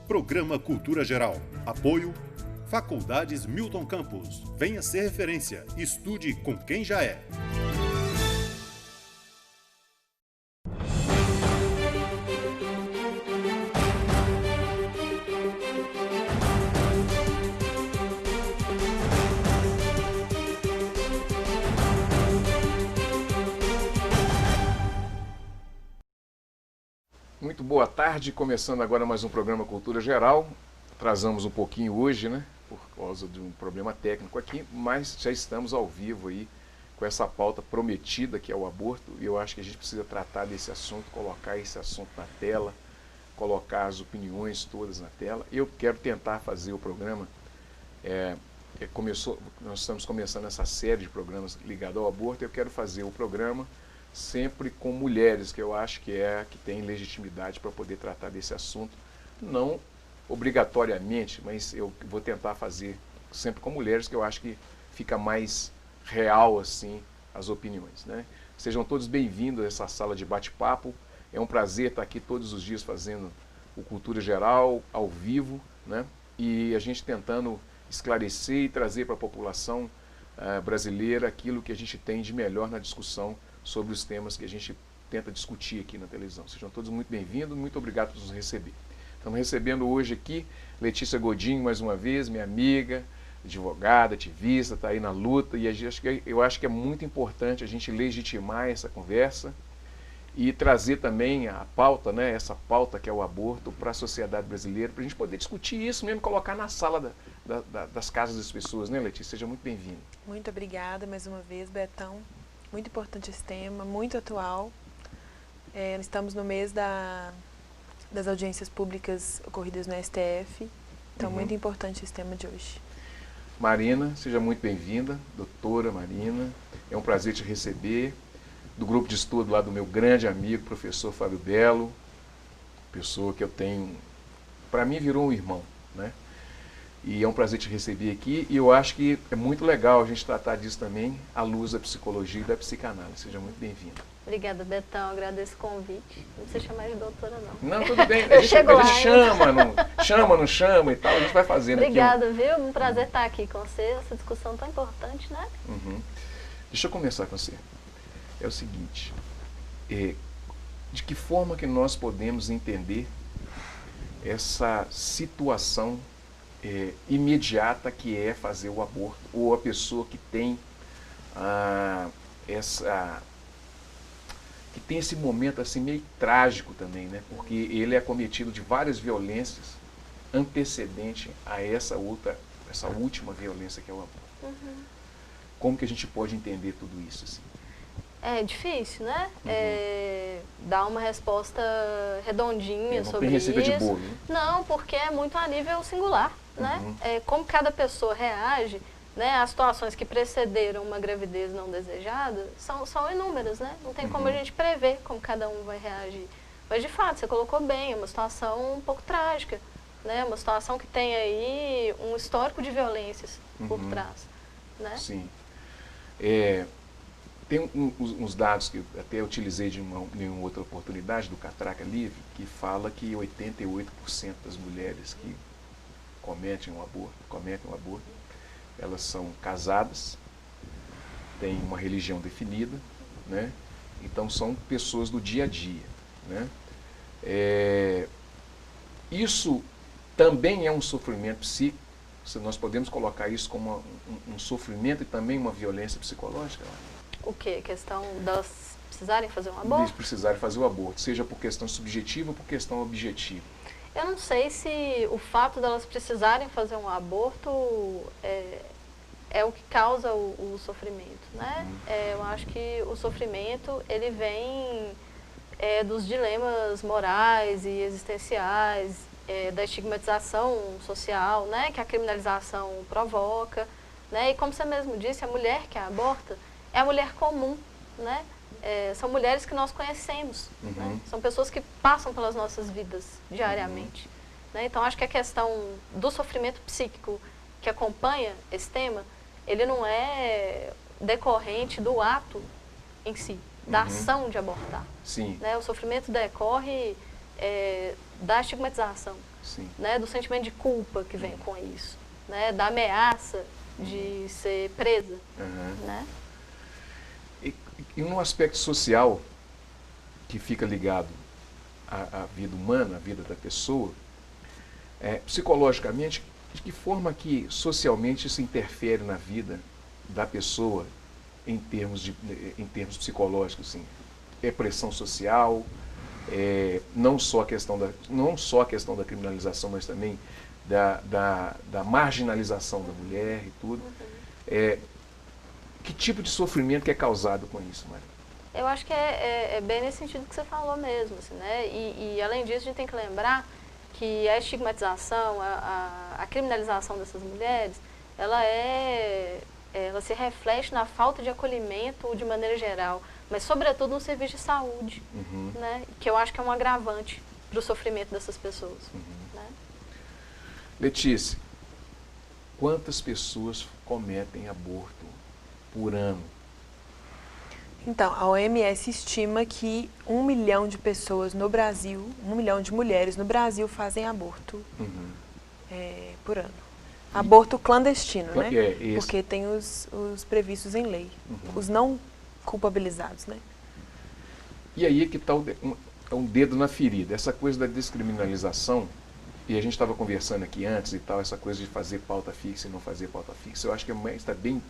Programa Cultura Geral. Apoio Faculdades Milton Campos. Venha ser referência. Estude com quem já é. Muito boa tarde, começando agora mais um programa Cultura Geral. Atrasamos um pouquinho hoje, né, por causa de um problema técnico aqui, mas já estamos ao vivo aí com essa pauta prometida que é o aborto, e eu acho que a gente precisa tratar desse assunto, colocar esse assunto na tela, colocar as opiniões todas na tela. Eu quero tentar fazer o programa, nós estamos começando essa série de programas ligados ao aborto, eu quero fazer o programa sempre com mulheres, que eu acho que tem legitimidade para poder tratar desse assunto, não obrigatoriamente, mas eu vou tentar fazer sempre com mulheres, que eu acho que fica mais real assim as opiniões, né? Sejam todos bem-vindos a essa sala de bate-papo, é um prazer estar aqui todos os dias fazendo o Cultura Geral ao vivo, né? E a gente tentando esclarecer e trazer para a população brasileira aquilo que a gente tem de melhor na discussão sobre os temas que a gente tenta discutir aqui na televisão. Sejam todos muito bem-vindos, muito obrigado por nos receber. Estamos recebendo hoje aqui Letícia Godinho, mais uma vez, minha amiga, advogada, ativista, está aí na luta, e eu acho que é muito importante a gente legitimar essa conversa e trazer também a pauta, né, essa pauta que é o aborto, para a sociedade brasileira, para a gente poder discutir isso mesmo, colocar na sala das casas das pessoas, né, Letícia? Seja muito bem-vinda. Muito obrigada mais uma vez, Betão. Muito importante esse tema, muito atual. Estamos no mês das audiências públicas ocorridas no STF, então muito importante esse tema de hoje. Marina, seja muito bem-vinda, doutora Marina. É um prazer te receber. Do grupo de estudo lá do meu grande amigo, professor Fábio Belo, pessoa que eu tenho, para mim virou um irmão, né? E é um prazer te receber aqui, e eu acho que é muito legal a gente tratar disso também à luz da psicologia e da psicanálise. Seja muito bem-vinda. Obrigada, Betão, agradeço o convite. Não precisa chamar de doutora, não. Não, tudo bem, a gente chama, não chama e tal, a gente vai fazendo. Obrigada, viu? Um prazer estar aqui com você, essa discussão tão importante, né? Deixa eu começar com você. É o seguinte, de que forma que nós podemos entender essa situação imediata que é fazer o aborto, ou a pessoa que tem esse momento assim meio trágico também, né? Porque ele é acometido de várias violências antecedente a essa última violência que é o aborto. Como que a gente pode entender tudo isso assim? É difícil, né? Dar uma resposta redondinha sobre isso. Não tem receita de bolo, né? Não, porque é muito a nível singular, né? Como cada pessoa reage, né? As situações que precederam uma gravidez não desejada são inúmeras, né? Não tem como a gente prever como cada um vai reagir. Mas, de fato, você colocou bem, é uma situação um pouco trágica, né? Uma situação que tem aí um histórico de violências por trás, né? Sim. Tem uns dados que eu até utilizei em uma outra oportunidade do Catraca Livre, que fala que 88% das mulheres que cometem um aborto, elas são casadas, têm uma religião definida, né? Então são pessoas do dia a dia, né? Isso também é um sofrimento psíquico, nós podemos colocar isso como um sofrimento e também uma violência psicológica? O quê? A questão delas precisarem fazer um aborto? De precisarem fazer o aborto, seja por questão subjetiva ou por questão objetiva. Eu não sei se o fato delas precisarem fazer um aborto é o que causa o sofrimento, né? Eu acho que o sofrimento, ele vem dos dilemas morais e existenciais, da estigmatização social, né? Que a criminalização provoca, né? E como você mesmo disse, a mulher que aborta é a mulher comum, né? São mulheres que nós conhecemos, né? São pessoas que passam pelas nossas vidas diariamente, né? Então, acho que a questão do sofrimento psíquico que acompanha esse tema, ele não é decorrente do ato em si, da ação de abortar. Sim. Né? O sofrimento decorre da estigmatização, Sim. né, do sentimento de culpa que vem com isso, né, da ameaça de ser presa. Né? E um aspecto social que fica ligado à vida humana, à vida da pessoa, psicologicamente, de que forma que socialmente isso interfere na vida da pessoa em termos psicológicos, assim? É pressão social, não só a questão da criminalização, mas também da marginalização da mulher e tudo. Que tipo de sofrimento que é causado com isso, Maria? Eu acho que é bem nesse sentido que você falou mesmo, assim, né? E além disso, a gente tem que lembrar que a estigmatização, a criminalização dessas mulheres, ela se reflete na falta de acolhimento de maneira geral, mas sobretudo no serviço de saúde, né? Que eu acho que é um agravante para o sofrimento dessas pessoas. Né? Letícia, quantas pessoas cometem aborto por ano? Então, a OMS estima que 1 milhão de pessoas no Brasil, 1 milhão de mulheres no Brasil fazem aborto por ano. Aborto clandestino, né? Porque tem os previstos em lei, os não culpabilizados, né? E aí que está um dedo na ferida, essa coisa da descriminalização, e a gente estava conversando aqui antes e tal, essa coisa de fazer pauta fixa e não fazer pauta fixa, eu acho que está bem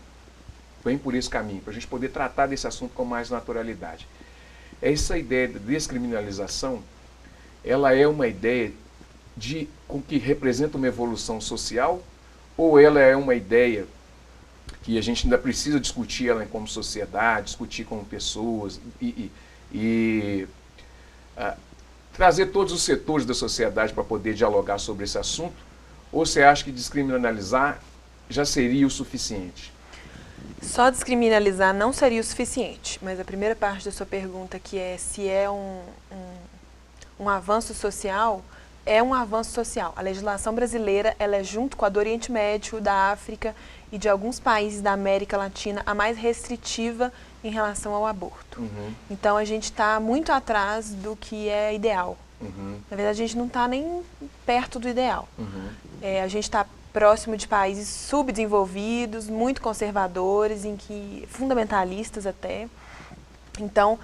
por esse caminho, para a gente poder tratar desse assunto com mais naturalidade. Essa ideia de descriminalização, ela é uma ideia que representa uma evolução social, ou ela é uma ideia que a gente ainda precisa discutir ela como sociedade, discutir como pessoas e trazer todos os setores da sociedade para poder dialogar sobre esse assunto? Ou você acha que descriminalizar já seria o suficiente? Só descriminalizar não seria o suficiente, mas a primeira parte da sua pergunta, que é se é um avanço social, é um avanço social. A legislação brasileira, ela é junto com a do Oriente Médio, da África e de alguns países da América Latina, a mais restritiva em relação ao aborto. Então a gente está muito atrás do que é ideal. Na verdade, a gente não está nem perto do ideal. A gente está próximo de países subdesenvolvidos, muito conservadores, fundamentalistas até. Então,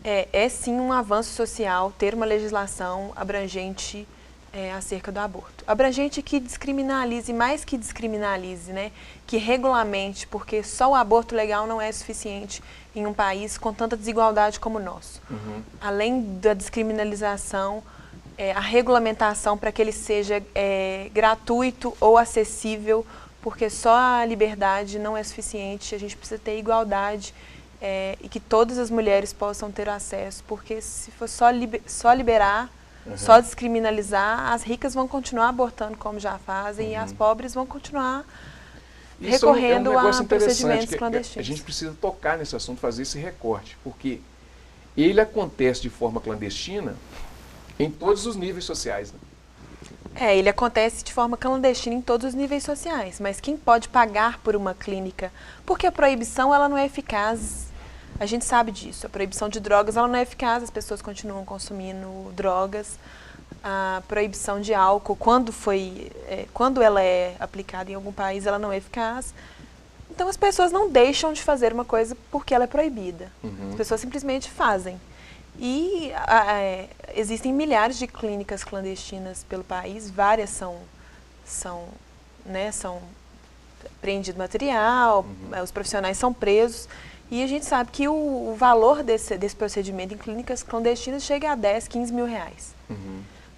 é sim um avanço social ter uma legislação abrangente acerca do aborto. Abrangente que descriminalize, mais que descriminalize, né? Que regulamente, porque só o aborto legal não é suficiente em um país com tanta desigualdade como o nosso. Além da descriminalização, a regulamentação para que ele seja gratuito ou acessível, porque só a liberdade não é suficiente, a gente precisa ter igualdade e que todas as mulheres possam ter acesso, porque se for só liberar, só descriminalizar, as ricas vão continuar abortando como já fazem e as pobres vão continuar recorrendo a procedimentos clandestinos. A gente precisa tocar nesse assunto, fazer esse recorte, porque ele acontece de forma clandestina em todos os níveis sociais. Né? Ele acontece de forma clandestina em todos os níveis sociais, mas quem pode pagar por uma clínica? Porque a proibição ela não é eficaz, a gente sabe disso. A proibição de drogas ela não é eficaz, as pessoas continuam consumindo drogas. A proibição de álcool, quando ela é aplicada em algum país, ela não é eficaz. Então as pessoas não deixam de fazer uma coisa porque ela é proibida. As pessoas simplesmente fazem. E existem milhares de clínicas clandestinas pelo país, várias são apreendido material, os profissionais são presos, e a gente sabe que o valor desse procedimento em clínicas clandestinas chega a 10, 15 mil reais.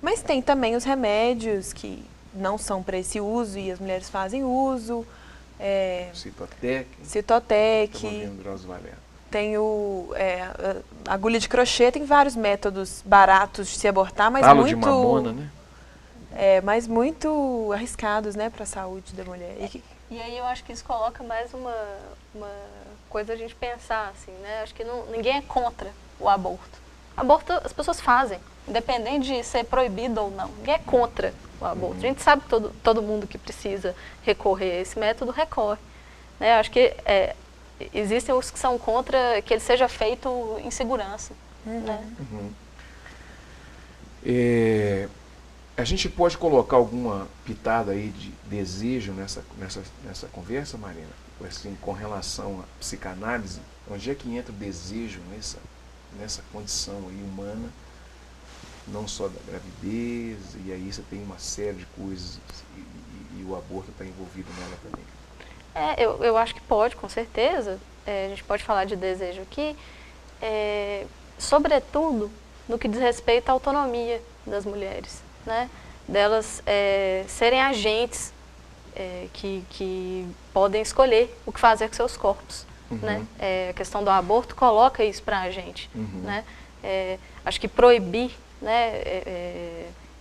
Mas tem também os remédios que não são para esse uso e as mulheres fazem uso. Citotec. Tem agulha de crochê, tem vários métodos baratos de se abortar, mas Talo de mamona, né? Mas muito arriscados, né, para a saúde da mulher. E aí eu acho que isso coloca mais uma coisa a gente pensar, assim, né? Acho que ninguém é contra o aborto. Aborto as pessoas fazem, independente de ser proibido ou não. Ninguém é contra o aborto. A gente sabe que todo mundo que precisa recorrer a esse método recorre. Né? Acho que existem os que são contra que ele seja feito em segurança. Né? A gente pode colocar alguma pitada aí de desejo nessa conversa, Marina? Assim, com relação à psicanálise, onde é que entra o desejo nessa condição aí humana, não só da gravidez, e aí você tem uma série de coisas e o aborto está envolvido nela também? Eu acho que pode, com certeza. A gente pode falar de desejo aqui, sobretudo no que diz respeito à autonomia das mulheres, né? Delas serem agentes que podem escolher o que fazer com seus corpos. Né? A questão do aborto coloca isso para a gente. Né? Acho que proibir, né,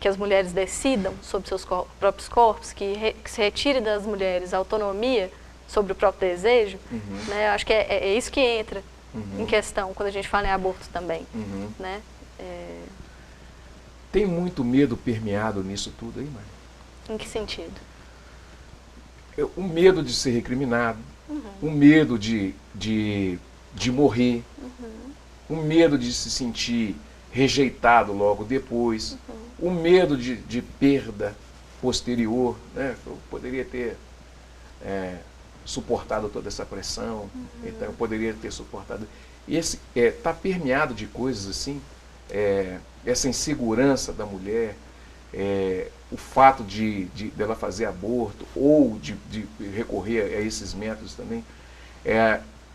que as mulheres decidam sobre seus próprios corpos, que se retire das mulheres a autonomia sobre o próprio desejo, né? Acho que é isso que entra em questão quando a gente fala em aborto também. Né? Tem muito medo permeado nisso tudo aí, Maria? Em que sentido? O medo de ser recriminado, o medo de morrer, o medo de se sentir rejeitado logo depois, o medo de perda posterior, né? Eu poderia ter suportado toda essa pressão, então eu poderia ter suportado. Esse está permeado de coisas assim, essa insegurança da mulher, o fato dela fazer aborto ou de recorrer a esses métodos também.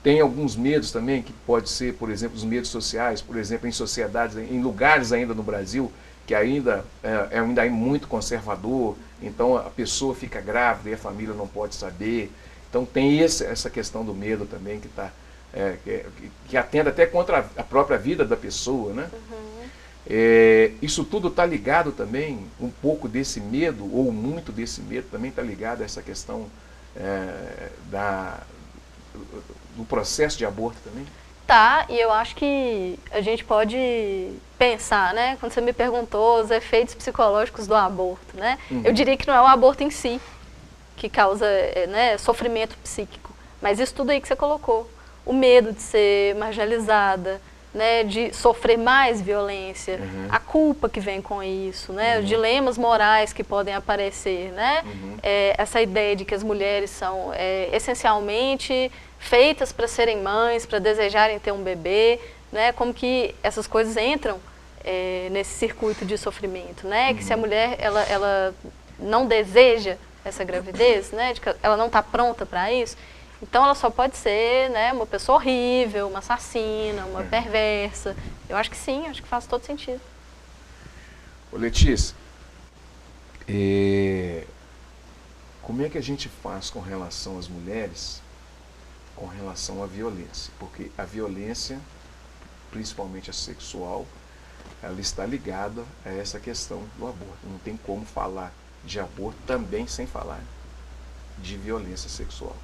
Tem alguns medos também, que pode ser, por exemplo, os medos sociais, por exemplo, em sociedades, em lugares ainda no Brasil, que ainda é muito conservador, então a pessoa fica grávida e a família não pode saber. Então tem essa questão do medo também, que atende até contra a própria vida da pessoa, né? Isso tudo está ligado também, um pouco desse medo, ou muito desse medo, também está ligado a essa questão do processo de aborto também? Tá, e eu acho que a gente pode pensar, né? Quando você me perguntou os efeitos psicológicos do aborto, né? Eu diria que não é o aborto em si que causa sofrimento psíquico, mas isso tudo aí que você colocou. O medo de ser marginalizada, né, de sofrer mais violência, a culpa que vem com isso, né, os dilemas morais que podem aparecer, né, essa ideia de que as mulheres são essencialmente feitas para serem mães, para desejarem ter um bebê, né, como que essas coisas entram nesse circuito de sofrimento, né, que se a mulher ela não deseja essa gravidez, né, de que ela não está pronta para isso, então ela só pode ser, né, uma pessoa horrível, uma assassina, uma perversa. Eu acho que sim, acho que faz todo sentido. Ô Letícia, como é que a gente faz com relação às mulheres, com relação à violência? Porque a violência, principalmente a sexual, ela está ligada a essa questão do aborto. Não tem como falar de aborto também sem falar de violência sexual.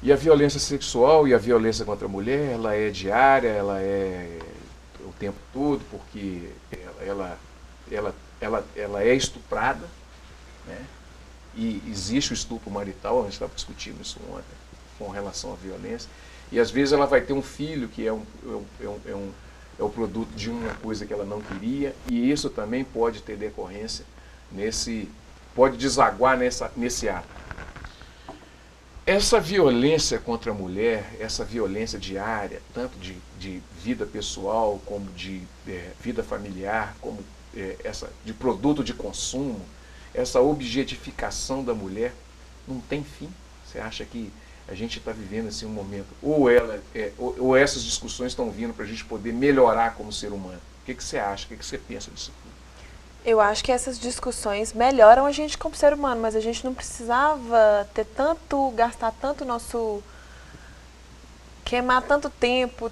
E a violência sexual e a violência contra a mulher, ela é diária, ela é o tempo todo, porque ela é estuprada, né? E existe o estupro marital, a gente estava discutindo isso ontem, com relação à violência. E às vezes ela vai ter um filho que é o produto de uma coisa que ela não queria, e isso também pode ter decorrência pode desaguar nesse ato. Essa violência contra a mulher, essa violência diária, tanto de vida pessoal, como de vida familiar, como de produto de consumo, essa objetificação da mulher, não tem fim? Você acha que a gente está vivendo assim, um momento, ou essas discussões estão vindo para a gente poder melhorar como ser humano? O que você acha? O que você pensa disso tudo? Eu acho que essas discussões melhoram a gente como ser humano, mas a gente não precisava gastar tanto queimar tanto tempo,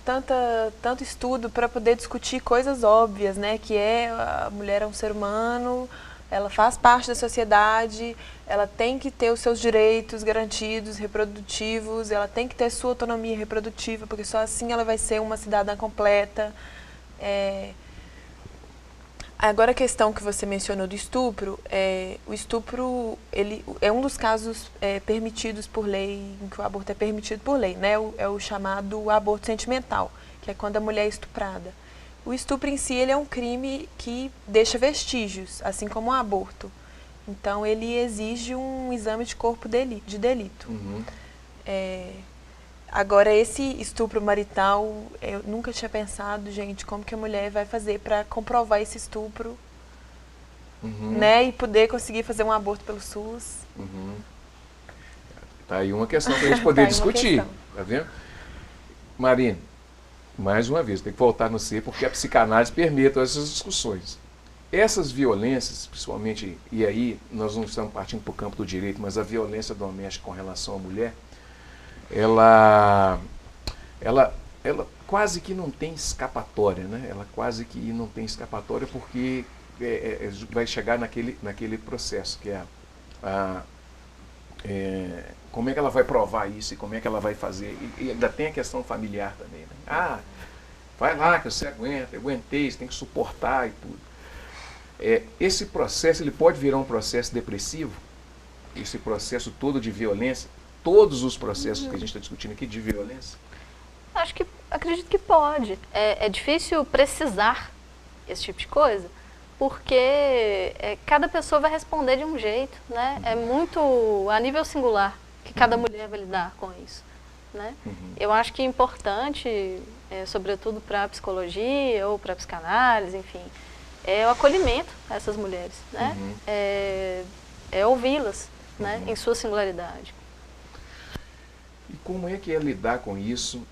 tanto estudo para poder discutir coisas óbvias, né? Que a mulher é um ser humano, ela faz parte da sociedade, ela tem que ter os seus direitos garantidos, reprodutivos, ela tem que ter sua autonomia reprodutiva, porque só assim ela vai ser uma cidadã completa. Agora a questão que você mencionou do estupro, o estupro ele é um dos casos permitidos por lei, em que o aborto é permitido por lei, né? É o chamado aborto sentimental, que é quando a mulher é estuprada. O estupro em si, ele é um crime que deixa vestígios, assim como o aborto. Então, ele exige um exame de corpo de delito. Agora, esse estupro marital, eu nunca tinha pensado, gente, como que a mulher vai fazer para comprovar esse estupro, né? E poder conseguir fazer um aborto pelo SUS. Tá aí uma questão para a gente poder discutir, tá vendo? Marina, mais uma vez, tem que voltar no ser, porque a psicanálise permite todas essas discussões. Essas violências, principalmente, e aí nós não estamos partindo para o campo do direito, mas a violência doméstica com relação à mulher, ela quase que não tem escapatória, né? Ela quase que não tem escapatória porque vai chegar naquele processo, que como é que ela vai provar isso e como é que ela vai fazer. E ainda tem a questão familiar também, né? Ah, vai lá que você aguenta, eu aguentei, você tem que suportar e tudo. Esse processo, ele pode virar um processo depressivo, esse processo todo de violência, todos os processos que a gente está discutindo aqui de violência? Acredito que pode. É difícil precisar esse tipo de coisa, porque cada pessoa vai responder de um jeito, né? É muito a nível singular que cada mulher vai lidar com isso, né? Eu acho que é importante, sobretudo para a psicologia ou para a psicanálise, enfim, é o acolhimento a essas mulheres, né? É ouvi-las, né? Em sua singularidade. E como é que é lidar com isso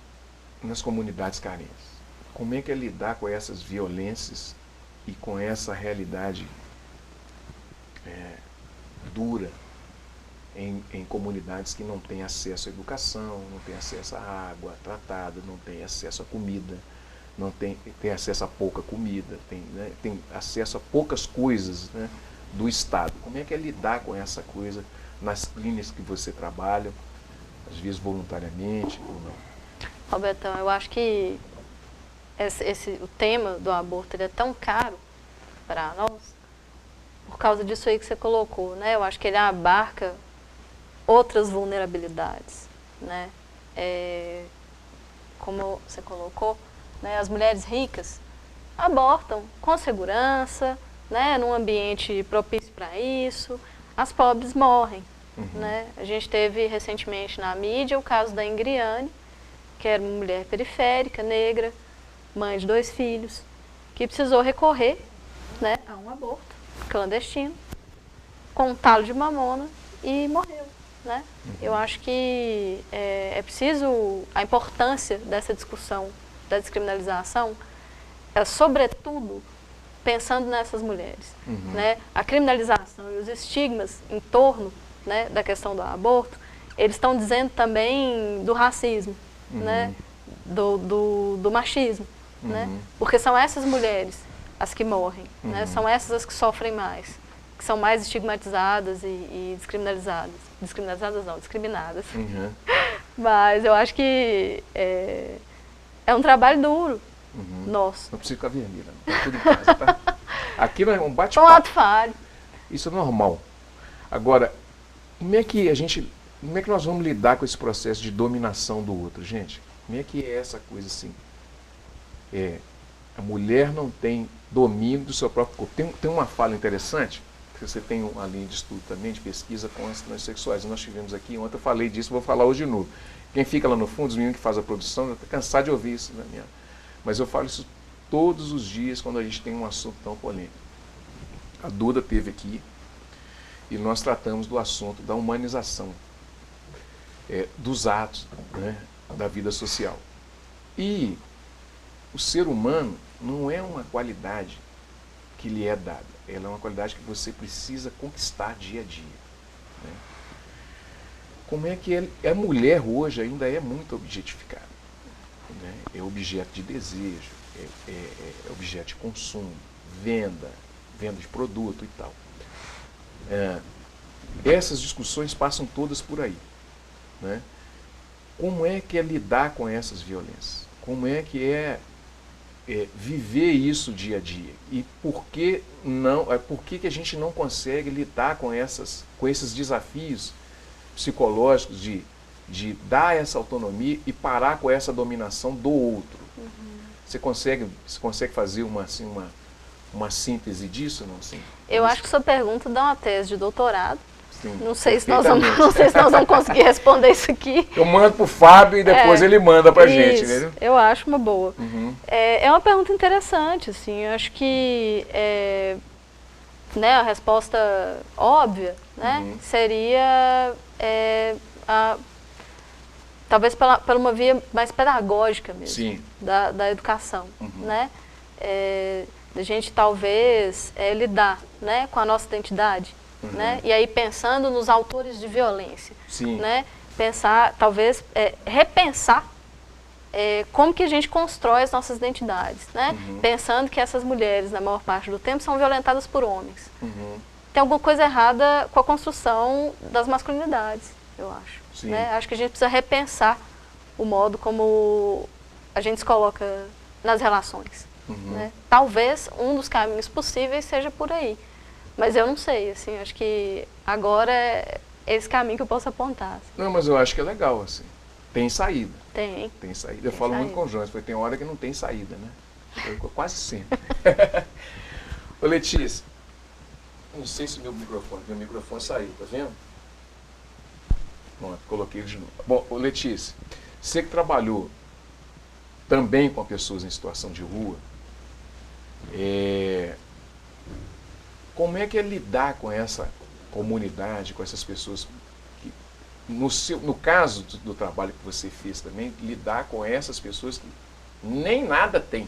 nas comunidades carentes? Como é que é lidar com essas violências e com essa realidade dura em comunidades que não têm acesso à educação, não têm acesso à água tratada, não têm acesso à comida, não tem acesso a pouca comida, tem acesso a poucas coisas, né, do Estado? Como é que é lidar com essa coisa nas clínicas que você trabalha, às vezes voluntariamente ou não? Robertão, eu acho que o tema do aborto ele é tão caro para nós, por causa disso aí que você colocou, né? Eu acho que ele abarca outras vulnerabilidades, né? Como você colocou, né? As mulheres ricas abortam com segurança, né? Num ambiente propício para isso. As pobres morrem, né? A gente teve recentemente na mídia o caso da Ingriane, que era uma mulher periférica, negra, mãe de 2 filhos, que precisou recorrer, né, a um aborto clandestino, com um talo de mamona e morreu, né? Eu acho que é preciso, a importância dessa discussão da descriminalização, sobretudo pensando nessas mulheres, né? A criminalização e os estigmas em torno, né, da questão do aborto, eles estão dizendo também do racismo, né, do machismo, né? Porque são essas mulheres as que morrem, né? São essas as que sofrem mais, que são mais estigmatizadas e descriminalizadas. Descriminalizadas não, discriminadas. Mas eu acho que é um trabalho duro nosso. Não precisa ficar vermelha, tá tudo em casa, tá? Aqui não é um bate-papo. Um ato falho. Isso é normal. Agora, como é que nós vamos lidar com esse processo de dominação do outro, gente? Como é que é essa coisa assim? A mulher não tem domínio do seu próprio corpo. Tem uma fala interessante, que você tem uma linha de estudo também, de pesquisa com as transexuais. Nós tivemos aqui, ontem eu falei disso, vou falar hoje de novo. Quem fica lá no fundo, os meninos que fazem a produção, já está cansado de ouvir isso, né, mas eu falo isso todos os dias quando a gente tem um assunto tão polêmico. A Duda esteve aqui e nós tratamos do assunto da humanização dos atos, né, da vida social. E o ser humano não é uma qualidade que lhe é dada, ela é uma qualidade que você precisa conquistar dia a dia, né? Como é que a mulher hoje ainda é muito objetificada, né? É objeto de desejo, é objeto de consumo, venda de produto e tal. Essas discussões passam todas por aí, né? Como é que é lidar com essas violências? Como é que viver isso dia a dia? E por que que a gente não consegue lidar com esses desafios psicológicos de dar essa autonomia e parar com essa dominação do outro? Você consegue fazer uma síntese disso? Não? Assim, eu acho que sua pergunta dá uma tese de doutorado. Sim, não sei se nós vamos conseguir responder isso aqui. Eu mando pro Fábio e depois ele manda pra gente, né? Eu acho uma boa. É uma pergunta interessante, assim, eu acho que né, a resposta óbvia, né, seria talvez por uma via mais pedagógica mesmo. Sim. Da educação, né? A gente talvez lidar, né, com a nossa identidade. Né? E aí pensando nos autores de violência, né? Pensar, talvez repensar como que a gente constrói as nossas identidades, né? Pensando que essas mulheres, na maior parte do tempo, são violentadas por homens. Tem alguma coisa errada com a construção das masculinidades, eu acho. Né? Acho que a gente precisa repensar o modo como a gente se coloca nas relações. Né? Talvez um dos caminhos possíveis seja por aí. Mas eu não sei, assim, acho que agora é esse caminho que eu posso apontar. Assim. Não, mas eu acho que é legal, assim. Tem saída. Tem. Tem saída. Eu falo muito com o Jones, porque tem hora que não tem saída, né? Eu quase sempre. Ô Letícia, não sei se meu microfone saiu, tá vendo? Pronto, coloquei ele de novo. Bom, ô Letícia, você que trabalhou também com pessoas em situação de rua, como é que é lidar com essa comunidade, com essas pessoas que, no caso do trabalho que você fez também, lidar com essas pessoas que nem nada tem,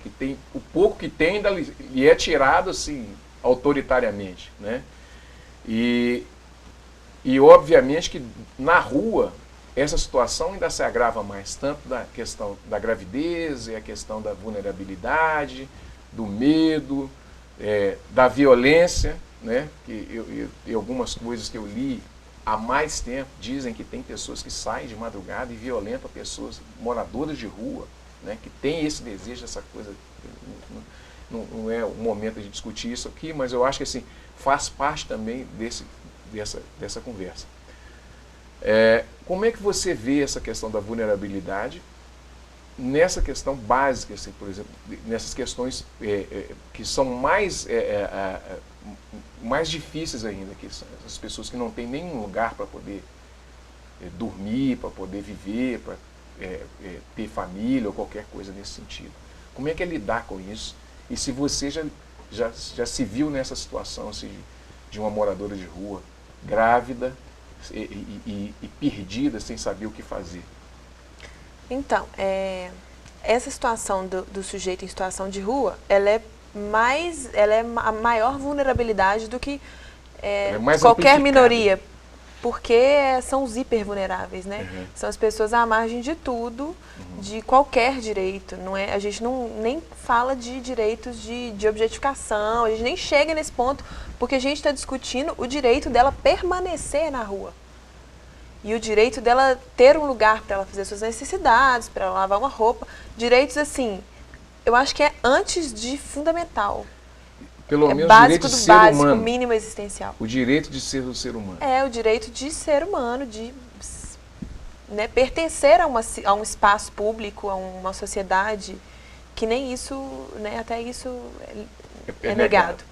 que tem o pouco que tem ainda lhe é tirado assim autoritariamente, né? E obviamente que na rua essa situação ainda se agrava mais, tanto da questão da gravidez, e a questão da vulnerabilidade, do medo, da violência, né? E algumas coisas que eu li há mais tempo dizem que tem pessoas que saem de madrugada e violentam pessoas moradoras de rua, né? Que tem esse desejo, essa coisa. Não é o momento de discutir isso aqui, mas eu acho que assim, faz parte também dessa conversa. Como é que você vê essa questão da vulnerabilidade nessa questão básica, assim, por exemplo, nessas questões que são mais difíceis ainda, que são essas pessoas que não têm nenhum lugar para poder dormir, para poder viver, para ter família ou qualquer coisa nesse sentido. Como é que é lidar com isso? E se você já se viu nessa situação assim, de uma moradora de rua, grávida e perdida, sem saber o que fazer? Então, essa situação do sujeito em situação de rua, ela é a maior vulnerabilidade do que qualquer minoria, porque são os hipervulneráveis, né? São as pessoas à margem de tudo, de qualquer direito. A gente nem fala de direitos de objetificação, a gente nem chega nesse ponto, porque a gente está discutindo o direito dela permanecer na rua. E o direito dela ter um lugar para ela fazer suas necessidades, para ela lavar uma roupa. Direitos, assim, eu acho que é antes de fundamental. Pelo menos básico o direito de do ser básico, humano. Mínimo existencial. O direito de ser o ser humano. O direito de ser humano, de pertencer a um espaço público, a uma sociedade, que nem isso, né, até isso é negado.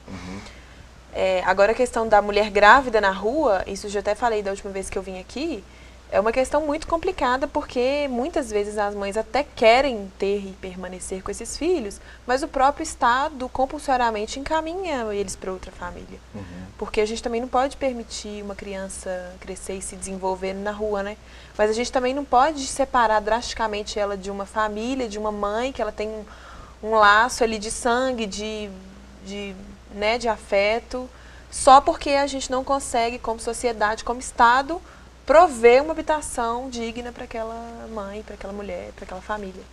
Agora a questão da mulher grávida na rua, isso eu já até falei da última vez que eu vim aqui, é uma questão muito complicada, porque muitas vezes as mães até querem ter e permanecer com esses filhos, mas o próprio Estado compulsoriamente encaminha eles para outra família. Porque a gente também não pode permitir uma criança crescer e se desenvolver na rua, né? Mas a gente também não pode separar drasticamente ela de uma família, de uma mãe, que ela tem um laço ali de sangue, de afeto, só porque a gente não consegue, como sociedade, como Estado, prover uma habitação digna para aquela mãe, para aquela mulher, para aquela família.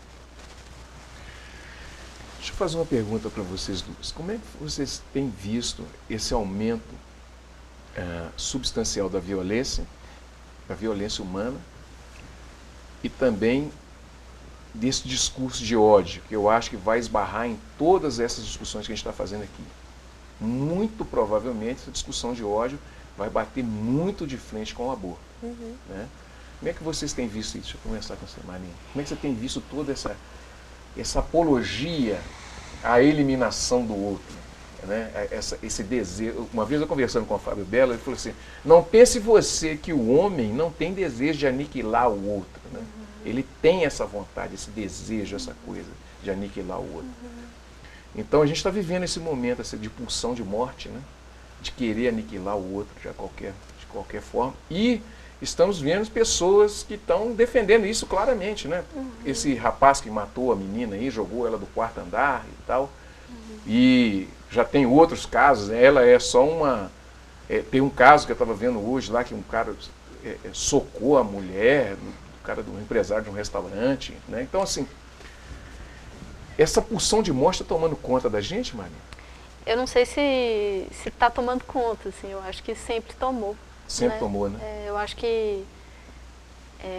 Deixa eu fazer uma pergunta para vocês duas. Como é que vocês têm visto esse aumento substancial da violência humana, e também desse discurso de ódio, que eu acho que vai esbarrar em todas essas discussões que a gente está fazendo aqui? Muito provavelmente essa discussão de ódio vai bater muito de frente com o aborto. Né? Como é que vocês têm visto isso? Deixa eu começar com você, Marinha. Como é que você tem visto toda essa apologia à eliminação do outro, né? Esse desejo. Uma vez eu conversando com o Fábio Bella, ele falou assim, não pense você que o homem não tem desejo de aniquilar o outro, né? Ele tem essa vontade, esse desejo, essa coisa de aniquilar o outro. Então a gente está vivendo esse momento assim, de pulsão de morte, né? De querer aniquilar o outro de qualquer forma. E estamos vendo pessoas que estão defendendo isso claramente, né? Esse rapaz que matou a menina aí, jogou ela do 4º andar e tal. E já tem outros casos, né? Ela é só uma... tem um caso que eu estava vendo hoje lá, que um cara socou a mulher, o cara do empresário de um restaurante, né? Então, assim, essa pulsão de morte está tomando conta da gente, Maria? Eu não sei se está tomando conta, assim, eu acho que sempre tomou. Sempre tomou, né? Eu acho que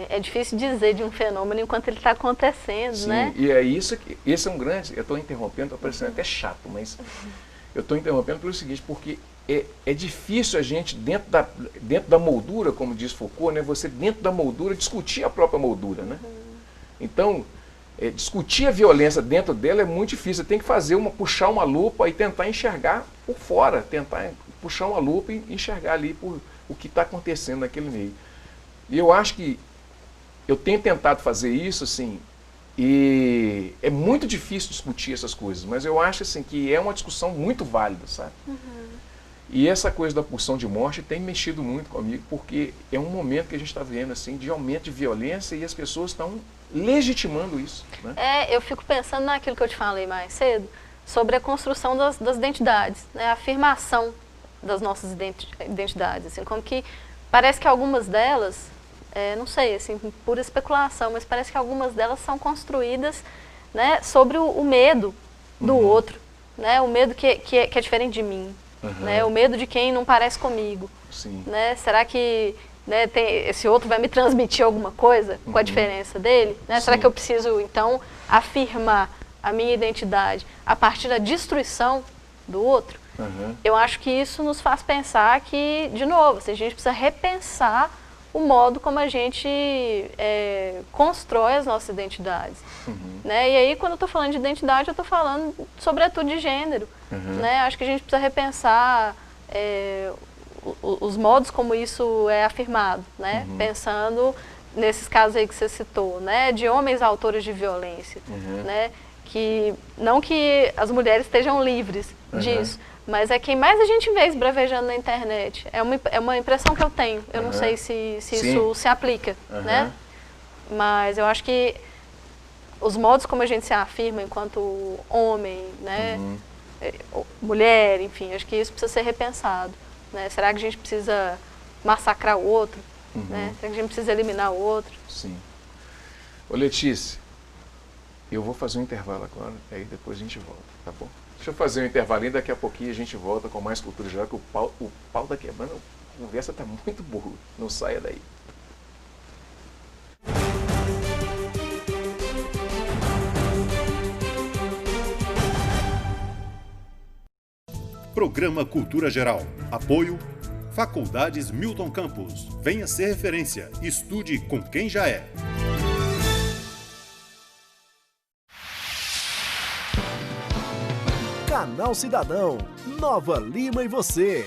é difícil dizer de um fenômeno enquanto ele está acontecendo, Sim, né? E é isso que, esse é um grande, eu estou interrompendo, estou parecendo até chato, mas eu estou interrompendo pelo seguinte, porque é difícil a gente, dentro da moldura, como diz Foucault, né, você dentro da moldura discutir a própria moldura, né? Então, discutir a violência dentro dela é muito difícil, você tem que puxar uma lupa e tentar enxergar por fora, tentar puxar uma lupa e enxergar ali por o que está acontecendo naquele meio. E eu acho que eu tenho tentado fazer isso, assim, e é muito difícil discutir essas coisas, mas eu acho assim, que é uma discussão muito válida, sabe? E essa coisa da pulsão de morte tem mexido muito comigo, porque é um momento que a gente está vendo assim, de aumento de violência e as pessoas estão legitimando isso, né? Eu fico pensando naquilo que eu te falei mais cedo, sobre a construção das identidades, né? A afirmação das nossas identidades, assim, como que parece que algumas delas, não sei, assim, pura especulação, mas parece que algumas delas são construídas, né, sobre o medo do outro, né, o medo que é diferente de mim, né, o medo de quem não parece comigo. Sim. Né, será que, né, esse outro vai me transmitir alguma coisa com a diferença dele? Né? Será que eu preciso, então, afirmar a minha identidade a partir da destruição do outro? Eu acho que isso nos faz pensar que, de novo, a gente precisa repensar o modo como a gente constrói as nossas identidades. Né? E aí, quando eu estou falando de identidade, eu estou falando, sobretudo, de gênero. Né? Acho que a gente precisa repensar os modos como isso é afirmado, né? Pensando nesses casos aí que você citou, né? De homens autores de violência. Né? Não que as mulheres estejam livres disso, mas é quem mais a gente vê esbravejando na internet. É uma impressão que eu tenho. Eu não sei se isso se aplica, né? Mas eu acho que os modos como a gente se afirma enquanto homem, né? Mulher, enfim, acho que isso precisa ser repensado. Né? Será que a gente precisa massacrar o outro? Né? Será que a gente precisa eliminar o outro? Sim. Ô Letícia, eu vou fazer um intervalo agora, aí depois a gente volta, tá bom? Deixa eu fazer um intervalo e daqui a pouquinho a gente volta com mais cultura geral, que o pau tá quebrando, a conversa tá muito boa, não saia daí. Programa Cultura Geral. Apoio Faculdades Milton Campos. Venha ser referência. Estude com quem já é. Canal Cidadão. Nova Lima e você.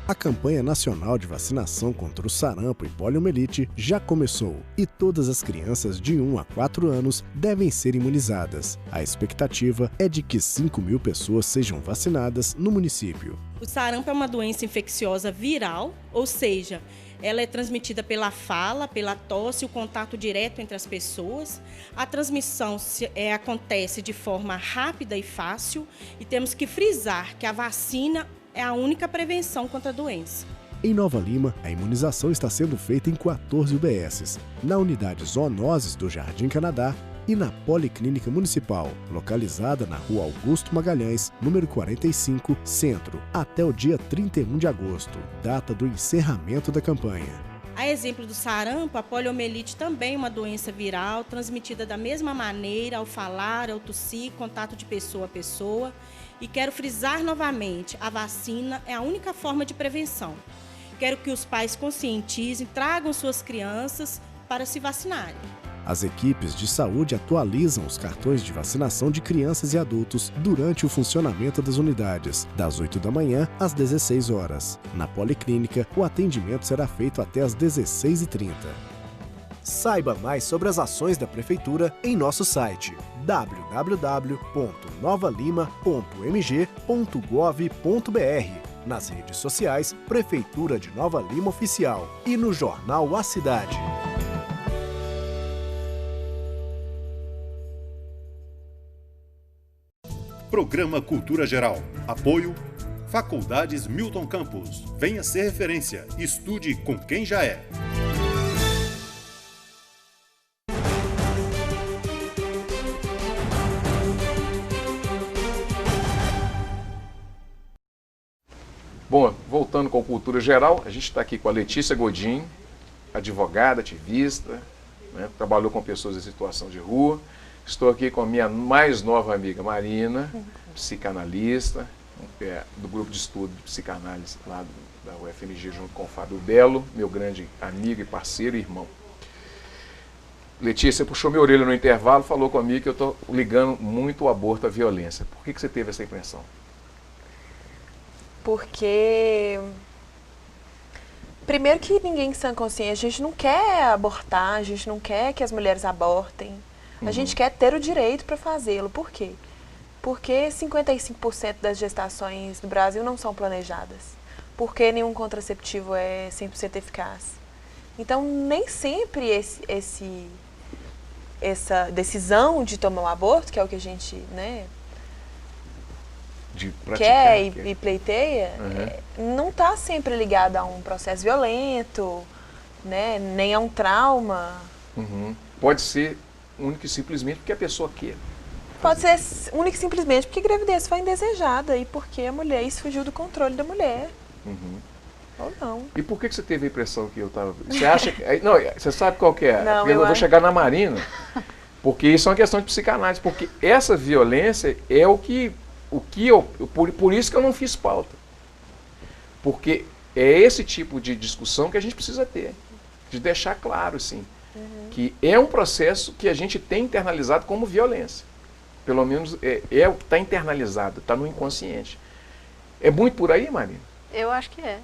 A campanha nacional de vacinação contra o sarampo e poliomielite já começou e todas as crianças de 1 a 4 anos devem ser imunizadas. A expectativa é de que 5.000 pessoas sejam vacinadas no município. O sarampo é uma doença infecciosa viral, ou seja, ela é transmitida pela fala, pela tosse, o contato direto entre as pessoas. A transmissão acontece de forma rápida e fácil e temos que frisar que a vacina é a única prevenção contra a doença. Em Nova Lima, a imunização está sendo feita em 14 UBSs, na unidade Zoonoses do Jardim Canadá e na Policlínica Municipal, localizada na Rua Augusto Magalhães, número 45, Centro, até o dia 31 de agosto, data do encerramento da campanha. A exemplo do sarampo, a poliomielite também é uma doença viral, transmitida da mesma maneira ao falar, ao tossir, contato de pessoa a pessoa. E quero frisar novamente, a vacina é a única forma de prevenção. Quero que os pais conscientizem, tragam suas crianças para se vacinarem. As equipes de saúde atualizam os cartões de vacinação de crianças e adultos durante o funcionamento das unidades, das 8 da manhã às 16 horas. Na Policlínica, o atendimento será feito até às 16h30. Saiba mais sobre as ações da Prefeitura em nosso site www.novalima.mg.gov.br, nas redes sociais Prefeitura de Nova Lima Oficial e no jornal A Cidade. Programa Cultura Geral. Apoio Faculdades Milton Campos. Venha ser referência. Estude com quem já é. Bom, voltando com Cultura Geral, a gente está aqui com a Letícia Godin, advogada, ativista, né, trabalhou com pessoas em situação de rua. Estou aqui com a minha mais nova amiga Marina, psicanalista, do grupo de estudo de psicanálise lá da UFMG, junto com o Fábio Belo, meu grande amigo e parceiro e irmão. Letícia puxou minha orelha no intervalo, falou comigo que eu estou ligando muito o aborto à violência. Por que você teve essa impressão? Porque, primeiro que ninguém em sã consciência, a gente não quer abortar, a gente não quer que as mulheres abortem, a gente quer ter o direito para fazê-lo. Por quê? Porque 55% das gestações no Brasil não são planejadas, porque nenhum contraceptivo é 100% eficaz. Então, nem sempre essa decisão de tomar um aborto, que é o que a gente, né, de praticar, quer e pleiteia, não está sempre ligado a um processo violento, né, nem a um trauma. Pode ser único e simplesmente porque a pessoa quer. Pode ser único e simplesmente porque a gravidez foi indesejada e porque a mulher, isso fugiu do controle da mulher. Ou não. E por que você teve a impressão que eu estava... Você acha que... Não, você sabe qual que é? Não, eu vou chegar na Marina, porque isso é uma questão de psicanálise, porque essa violência é por isso que eu não fiz pauta. Porque é esse tipo de discussão que a gente precisa ter, de deixar claro, assim, que é um processo que a gente tem internalizado como violência. Pelo menos está internalizado, está no inconsciente. É muito por aí, Marina? Eu acho que é.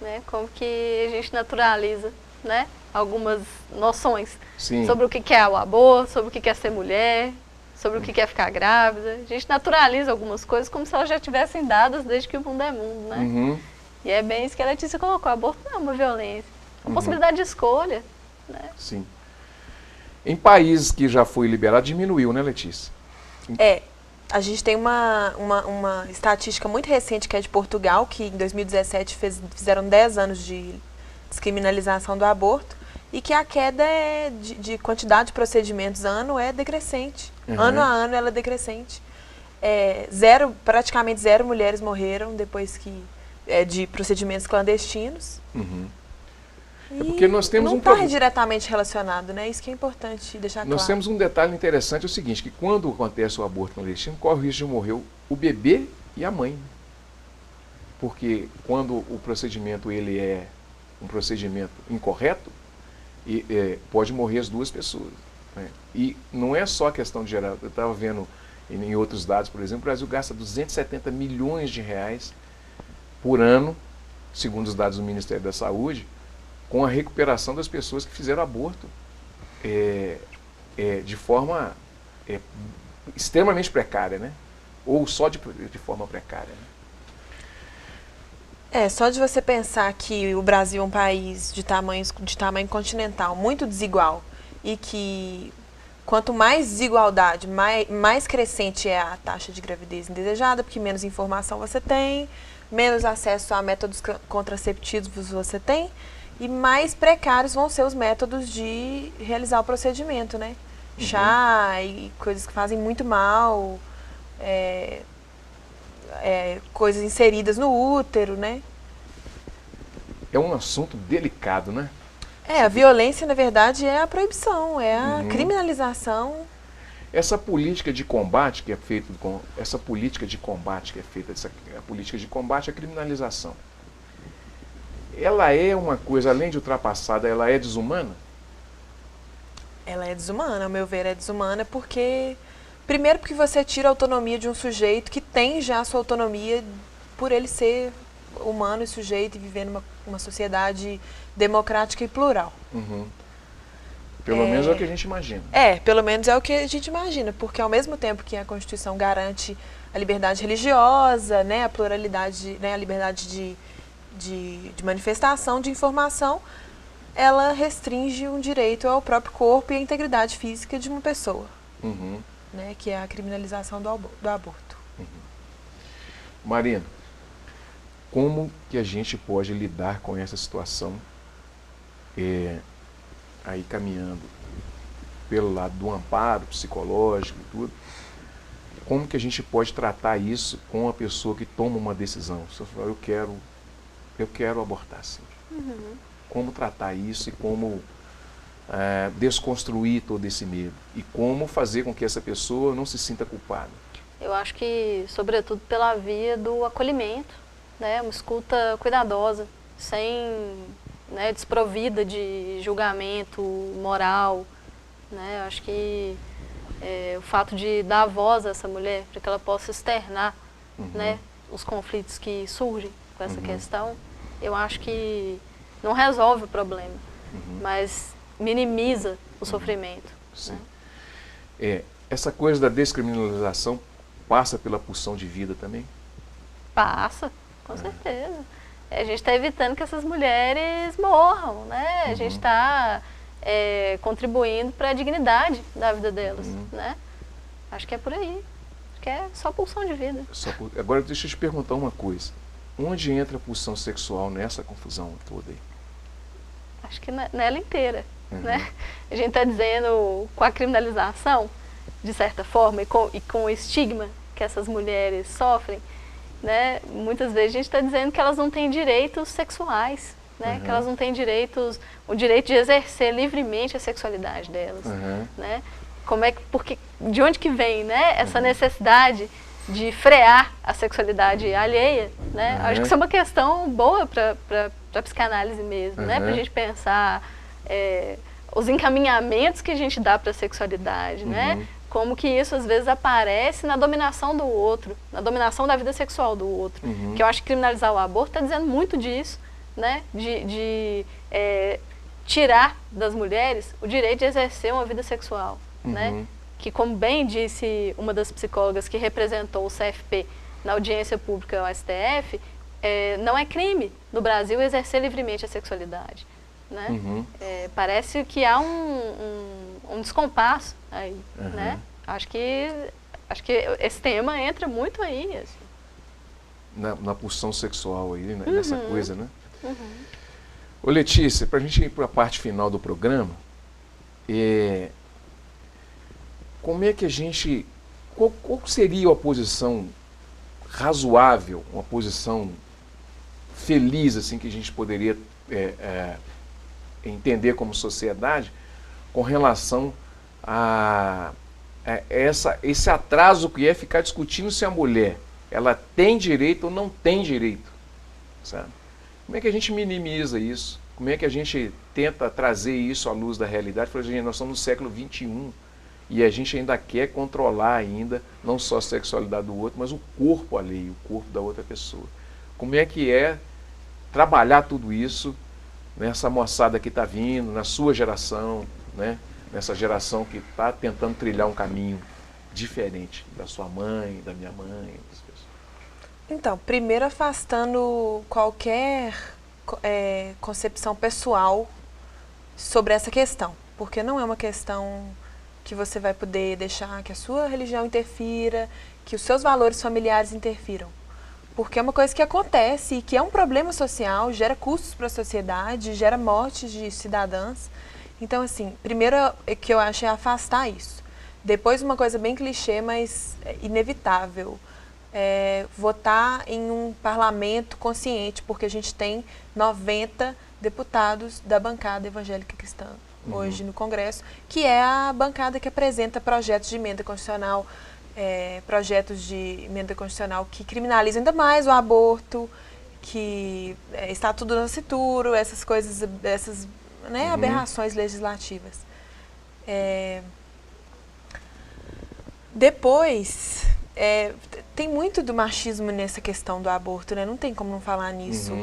Né? Como que a gente naturaliza, né, algumas noções sobre o que é o aborto, sobre o que é ser mulher, sobre o que é ficar grávida. A gente naturaliza algumas coisas como se elas já tivessem dadas desde que o mundo é mundo, né? E é bem isso que a Letícia colocou. O aborto não é uma violência, é uma possibilidade de escolha, né? Sim. Em países que já foi liberado, diminuiu, né, Letícia? A gente tem uma estatística muito recente, que é de Portugal, que em 2017 fizeram 10 anos de descriminalização do aborto, e que a queda de quantidade de procedimentos ano é decrescente. Ano a ano ela é decrescente. Praticamente zero mulheres morreram depois de procedimentos clandestinos. É porque nós temos não está diretamente relacionado, né? Isso que é importante deixar claro. Nós temos um detalhe interessante, é o seguinte, que quando acontece o aborto clandestino, corre o risco de morrer o bebê e a mãe. Porque quando o procedimento ele é um procedimento incorreto, pode morrer as duas pessoas. Né? E não é só a questão de gerar, eu estava vendo em outros dados, por exemplo, o Brasil gasta 270 milhões de reais por ano, segundo os dados do Ministério da Saúde, com a recuperação das pessoas que fizeram aborto de forma extremamente precária, né? Ou só de forma precária. Né? Só de você pensar que o Brasil é um país de tamanho continental, muito desigual, e que quanto mais desigualdade, mais crescente é a taxa de gravidez indesejada, porque menos informação você tem, menos acesso a métodos contraceptivos você tem, e mais precários vão ser os métodos de realizar o procedimento, né? Chá e coisas que fazem muito mal, coisas inseridas no útero, né? É um assunto delicado, né? A violência, na verdade, é a proibição, é a criminalização. Essa política de combate que é feita, a política de combate à criminalização, ela é uma coisa, além de ultrapassada, ela é desumana? Ela é desumana, ao meu ver, é desumana primeiro porque você tira a autonomia de um sujeito que tem já a sua autonomia por ele ser humano e sujeito e viver numa sociedade democrática e plural. Pelo menos é o que a gente imagina. Pelo menos é o que a gente imagina, porque ao mesmo tempo que a Constituição garante a liberdade religiosa, né, a pluralidade, né, a liberdade de manifestação, de informação, ela restringe um direito ao próprio corpo e à integridade física de uma pessoa, né, que é a criminalização do aborto. Marina, como que a gente pode lidar com essa situação, aí caminhando pelo lado do amparo psicológico e tudo, como que a gente pode tratar isso com a pessoa que toma uma decisão? Você fala, eu quero abortar, sim. Como tratar isso e como desconstruir todo esse medo? E como fazer com que essa pessoa não se sinta culpada? Eu acho que, sobretudo, pela via do acolhimento, né? Uma escuta cuidadosa, sem, né, desprovida de julgamento moral, né? Eu acho que o fato de dar voz a essa mulher, para que ela possa externar, né, os conflitos que surgem com essa questão, eu acho que não resolve o problema, mas minimiza o sofrimento. Sim. Né? Essa coisa da descriminalização passa pela pulsão de vida também? Passa, com certeza. A gente está evitando que essas mulheres morram, né? A gente está contribuindo para a dignidade da vida delas, né? Acho que é por aí. Acho que é só pulsão de vida. Agora deixa eu te perguntar uma coisa. Onde entra a pulsão sexual nessa confusão toda aí? Acho que nela inteira, né? A gente está dizendo, com a criminalização, de certa forma, e com o estigma que essas mulheres sofrem, né? Muitas vezes a gente está dizendo que elas não têm direitos sexuais, né? Que elas não têm o direito de exercer livremente a sexualidade delas, né? De onde que vem, né, essa necessidade de frear a sexualidade alheia, né? Acho que isso é uma questão boa para a psicanálise mesmo, né? Para a gente pensar os encaminhamentos que a gente dá para a sexualidade, né? Como que isso às vezes aparece na dominação do outro, na dominação da vida sexual do outro. Que eu acho que criminalizar o aborto está dizendo muito disso, né? De tirar das mulheres o direito de exercer uma vida sexual, né? Que, como bem disse uma das psicólogas que representou o CFP na audiência pública ao STF, não é crime no Brasil exercer livremente a sexualidade, né? Parece que há um descompasso aí, né? Acho que esse tema entra muito aí, assim. Na pulsão sexual aí, né? Nessa coisa, né? Ô Letícia, para a gente ir para a parte final do programa, como é que a gente... Qual seria a posição razoável, uma posição feliz, assim, que a gente poderia entender como sociedade com relação a esse atraso que é ficar discutindo se a mulher ela tem direito ou não tem direito, sabe? Como é que a gente minimiza isso? Como é que a gente tenta trazer isso à luz da realidade? Porque, gente, nós estamos no século XXI e a gente ainda quer controlar ainda não só a sexualidade do outro, mas o corpo alheio, o corpo da outra pessoa. Como é que é trabalhar tudo isso nessa moçada que está vindo, na sua geração, né? Nessa geração que está tentando trilhar um caminho diferente da sua mãe, da minha mãe, das pessoas? Então, primeiro afastando qualquer concepção pessoal sobre essa questão, porque não é uma questão que você vai poder deixar que a sua religião interfira, que os seus valores familiares interfiram. Porque é uma coisa que acontece e que é um problema social, gera custos para a sociedade, gera mortes de cidadãs. Então, assim, primeiro que eu acho é afastar isso. Depois, uma coisa bem clichê, mas inevitável, votar em um parlamento consciente, porque a gente tem 90 deputados da bancada evangélica cristã hoje no Congresso, que é a bancada que apresenta projetos de emenda constitucional, que criminalizam ainda mais o aborto, que Estatuto do Nascituro, essas coisas, essas aberrações legislativas. Depois, tem muito do machismo nessa questão do aborto, né? Não tem como não falar nisso.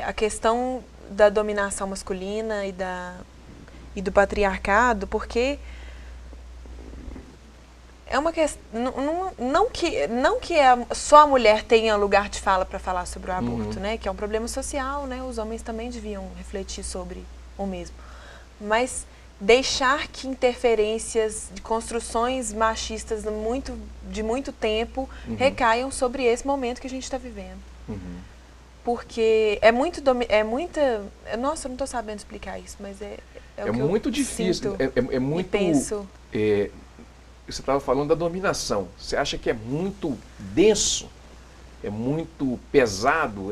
A questão da dominação masculina e do patriarcado, porque é uma questão, não que só a mulher tenha lugar de fala para falar sobre o aborto, né? Que é um problema social, né? Os homens também deviam refletir sobre o mesmo. Mas deixar que interferências de construções machistas de muito tempo recaiam sobre esse momento que a gente está vivendo. Porque nossa, eu não estou sabendo explicar isso, mas é o que muito eu difícil, sinto é muito... penso. Você estava falando da dominação. Você acha que é muito denso? É muito pesado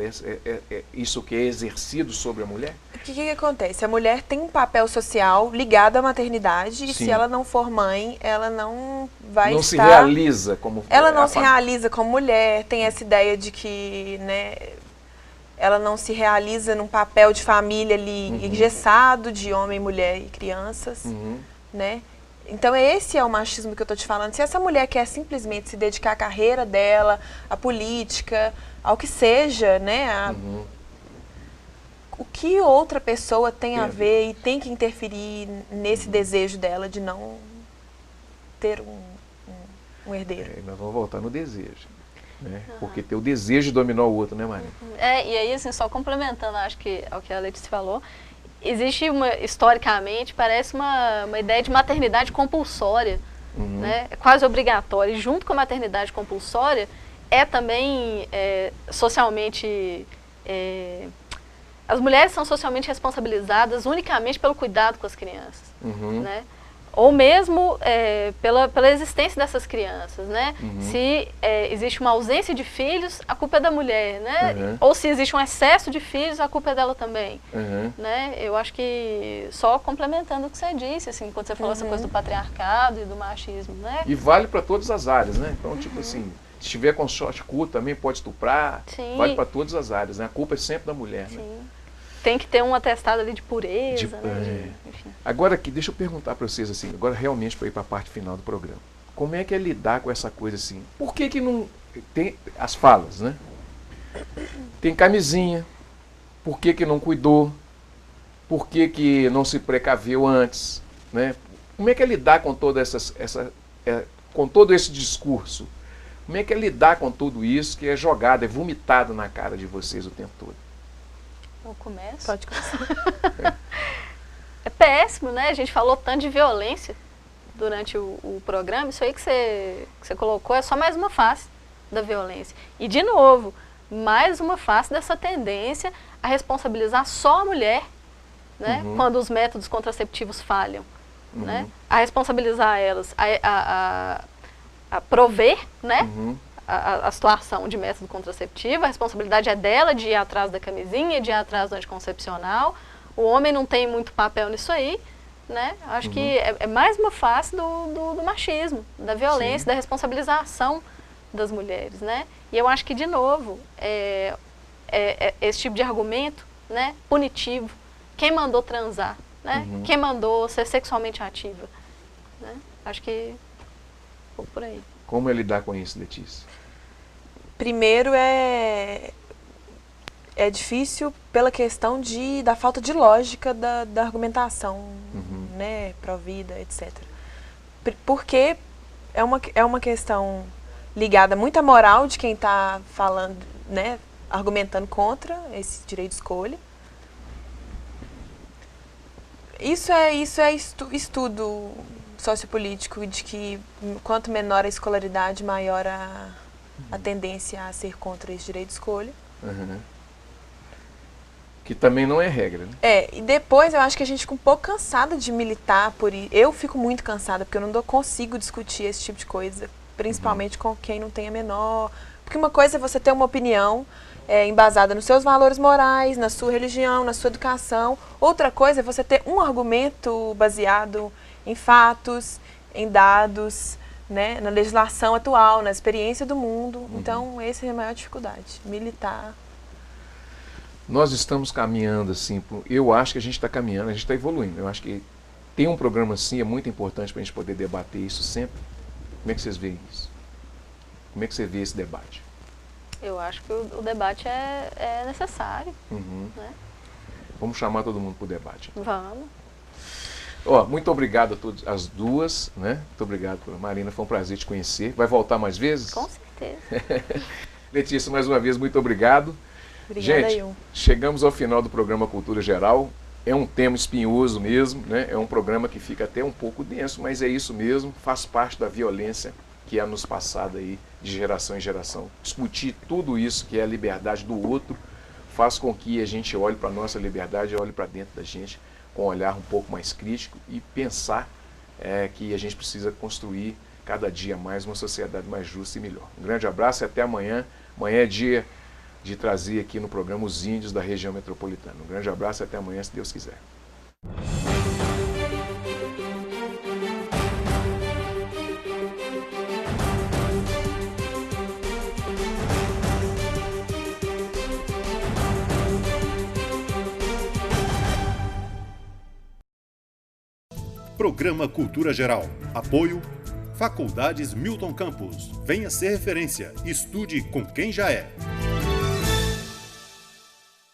isso que é exercido sobre a mulher? O que acontece? A mulher tem um papel social ligado à maternidade e se ela não for mãe, ela não vai não estar... se realiza como... Ela não se realiza como mulher, tem essa ideia de que, né, ela não se realiza num papel de família ali engessado de homem, mulher e crianças, né? Então esse é o machismo que eu estou te falando. Se essa mulher quer simplesmente se dedicar à carreira dela, à política, ao que seja, né? O que outra pessoa tem a ver e tem que interferir nesse desejo dela de não ter um herdeiro? Nós vamos voltar no desejo, né? Porque ter o desejo de dominar o outro, né, Maria? E aí, assim, só complementando, acho que ao que a Letícia falou, existe historicamente, parece uma ideia de maternidade compulsória, né? É quase obrigatória. E junto com a maternidade compulsória, também socialmente... as mulheres são socialmente responsabilizadas unicamente pelo cuidado com as crianças, né? Ou mesmo pela existência dessas crianças, né? Se existe uma ausência de filhos, a culpa é da mulher, né? Ou se existe um excesso de filhos, a culpa é dela também, né? Eu acho que, só complementando o que você disse, assim, quando você falou essa coisa do patriarcado e do machismo, né? E vale para todas as áreas, né? Então, tipo assim, se estiver com short curto, também pode estuprar, vale para todas as áreas, né? A culpa é sempre da mulher, né? Tem que ter um atestado ali de pureza, né? Enfim. Agora aqui, deixa eu perguntar para vocês assim, agora realmente para ir para a parte final do programa. Como é que é lidar com essa coisa assim? Por que não tem as falas, né? Tem camisinha, por que não cuidou? Por que não se precaveu antes, né? Como é que é lidar com toda com todo esse discurso? Como é que é lidar com tudo isso que é jogado, é vomitado na cara de vocês o tempo todo? Eu começo? Pode começar. É péssimo, né? A gente falou tanto de violência durante o programa. Isso aí que você colocou é só mais uma face da violência. E, de novo, mais uma face dessa tendência a responsabilizar só a mulher, né? Quando os métodos contraceptivos falham. Né? A responsabilizar elas, a prover, né? A situação de método contraceptivo, a responsabilidade é dela de ir atrás da camisinha, de ir atrás do anticoncepcional. O homem não tem muito papel nisso aí, né? Acho que é mais uma face do machismo, da violência, da responsabilização das mulheres, né? E eu acho que, de novo, esse tipo de argumento, né, punitivo, quem mandou transar, né? Quem mandou ser sexualmente ativa, né? Acho que um pouco por aí. Como é lidar com isso, Letícia? Primeiro é difícil pela questão da falta de lógica da argumentação, né, pró-vida, etc. Porque é uma questão ligada muito à moral de quem está falando, né, argumentando contra esse direito de escolha. Isso é estudo sociopolítico de que quanto menor a escolaridade, maior a tendência a ser contra esse direito de escolha. Que também não é regra, né? E depois eu acho que a gente fica um pouco cansada de militar por isso. Eu fico muito cansada, porque eu não consigo discutir esse tipo de coisa, principalmente com quem não tem a menor... Porque uma coisa é você ter uma opinião embasada nos seus valores morais, na sua religião, na sua educação. Outra coisa é você ter um argumento baseado em fatos, em dados, né, na legislação atual, na experiência do mundo. Então, essa é a maior dificuldade, militar. Nós estamos caminhando assim, eu acho que a gente está caminhando, a gente está evoluindo. Eu acho que ter um programa assim é muito importante para a gente poder debater isso sempre. Como é que vocês veem isso? Como é que você vê esse debate? Eu acho que o debate é necessário. Né? Vamos chamar todo mundo para o debate. Vamos. Muito obrigado a todas as duas, né? Muito obrigado, Marina, foi um prazer te conhecer. Vai voltar mais vezes? Com certeza. Letícia, mais uma vez, muito obrigado. Obrigada, Gente, chegamos ao final do programa Cultura Geral. É um tema espinhoso mesmo, né? É um programa que fica até um pouco denso, mas é isso mesmo, faz parte da violência que é nos passada aí de geração em geração. Discutir tudo isso que é a liberdade do outro faz com que a gente olhe para a nossa liberdade, olhe para dentro da gente com um olhar um pouco mais crítico e pensar que a gente precisa construir cada dia mais uma sociedade mais justa e melhor. Um grande abraço e até amanhã. Amanhã é dia de trazer aqui no programa os índios da região metropolitana. Um grande abraço e até amanhã, se Deus quiser. Programa Cultura Geral. Apoio Faculdades Milton Campos. Venha ser referência. Estude com quem já é.